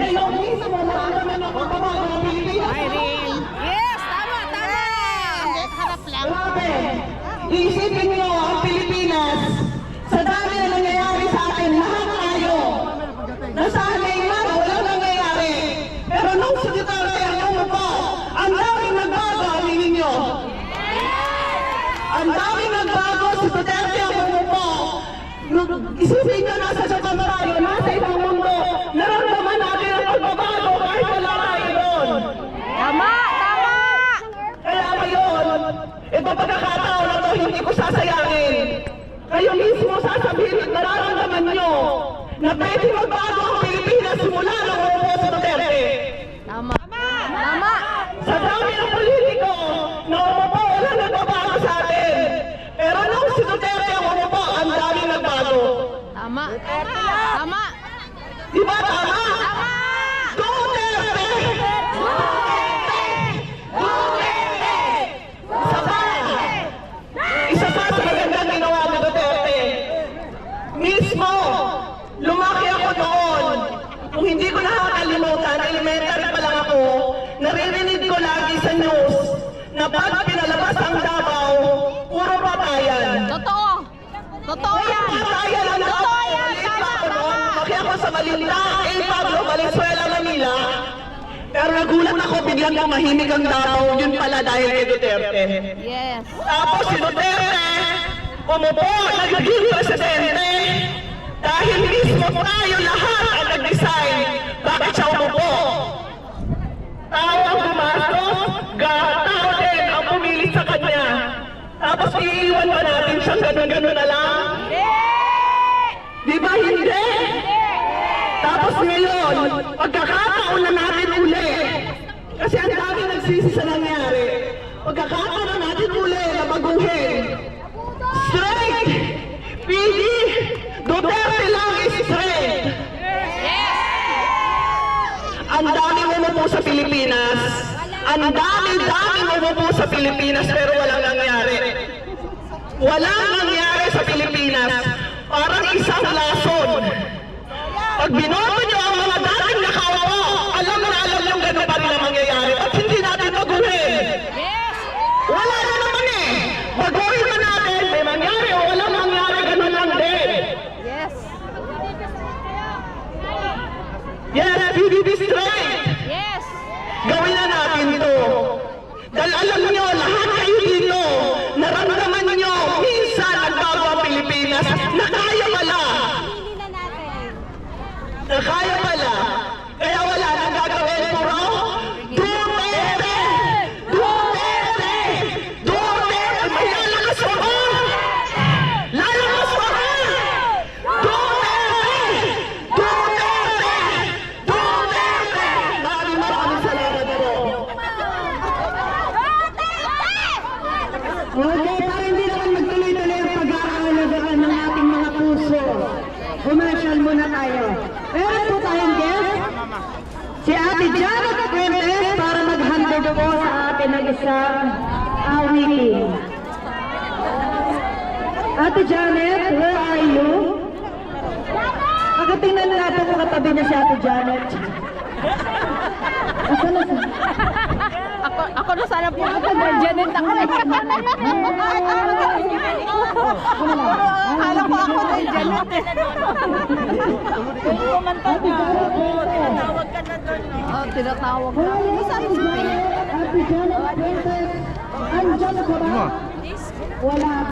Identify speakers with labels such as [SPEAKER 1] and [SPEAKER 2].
[SPEAKER 1] kayo mismo maramdaman ng pagbabago ng Pilipinas.
[SPEAKER 2] Irene. Yes, tama, tama. Harap lang.
[SPEAKER 1] Grabe! Iisipin niyo ang Pilipinas sa dami na nangyayari sa atin, lahat tayo. Nasanay man, walang nangyayari. Pero nung si Duterte ang umupo, ang daming nagbago, aminin niyo. Ang daming nagbago, si Duterte ang umupo. Isipin niyo, nasa Japan tayo, nasa ibang mundo, naramdaman natin ang pagbabago kahit wala tayo doon.
[SPEAKER 2] Tama, tama.
[SPEAKER 1] Kaya ngayon, ito pagkakataon na to, hindi ko sasayangin. Kayo mismo sasabihin at nararamdaman nyo na pwede magbago ang Pilipinas simula ng umupo sa Duterte.
[SPEAKER 2] Tama. Tama.
[SPEAKER 1] Sa dami ng politiko na umupo, wala nagbabago sa atin. Pero nung si Duterte ang umupo, ang dami nagbago.
[SPEAKER 2] Tama. Tama.
[SPEAKER 1] Di ba tama?
[SPEAKER 2] Tama.
[SPEAKER 1] Duterte! Isa pa sa magandang ginawa ni Duterte. Mismo, lumaki ako doon. Kung hindi ko nakakalimutan, elementary pa lang ako, naririnig ko lagi sa news na pag pinalabas ang Davao, puro patayan.
[SPEAKER 2] Totoo. Totoo yan.
[SPEAKER 1] Patayan ang Davao.
[SPEAKER 2] Totoo yan.
[SPEAKER 1] Maliit
[SPEAKER 2] Tama,
[SPEAKER 1] pa ako noon,
[SPEAKER 2] tama.
[SPEAKER 1] lumaki ako sa Malinta, Pablo, Valenzuela, Manila. Pero nagulat ako, biglang tumahimik ang Davao, yun pala dahil kay Duterte.
[SPEAKER 2] Yes.
[SPEAKER 1] Tapos si Duterte, umupo, naging presidente. Dahil mismo tayo lahat ang nag-design. Bakit siya umupo? Tao ang pumasok, tao din ang pumilit sa kanya. Tapos iiwan pa natin siyang ganun-ganun na lang. Di ba hindi? Tapos ngayon, pagkakataon na natin uli. Kasi ang dami nagsisi sa nangyari. Pagkakataon na natin uli na baguhin. Straight! PD! Duterte lang is straight! Ang daming umupo sa Pilipinas. Ang daming umupo sa Pilipinas pero walang nangyari. Walang nangyari sa Pilipinas. Parang isang lason. Pag binoto nyo ang mga dating nakaupo, alam yung gano'n pa rin ang mangyayari. At hindi natin baguhin. Wala na naman eh. Baguhin na natin. May mangyari o walang mangyari, gano'n lang din.
[SPEAKER 2] Yes.
[SPEAKER 1] Yes, PDP straight.
[SPEAKER 2] Yes.
[SPEAKER 1] Gawin na natin to. Dahil alam nyo, lahat kayo dito, naramdaman nyo, minsan nagbago ang Pilipinas, na kaya pala. Na kaya pala. Kaya wala nang gagawin puro. Duterte! Duterte! Duterte! May lalakas ako! Lalakas ako! Duterte! Duterte! Duterte! Maraming salamat po.
[SPEAKER 3] Okay, para hindi naman magtuloy-tuloy ang pag-aalagaan ng ating mga puso. Commercial muna tayo. Meron po tayong guest, si Ate Janet Fuentes, para mag-handle po sa atin ng isang awitin. Ate Janet, where are you? Nakatingnan natin kung katabi niya si Ate Janet. Asan na siya?
[SPEAKER 2] Ako na sana po. Janet ako na. Akala ko ako na Janet eh. Kumanta ka. Tinatawag ka na doon. Oh, tinatawag ka. Saan si
[SPEAKER 3] Ate Janet Fuentes, andyan ka ba? Wala.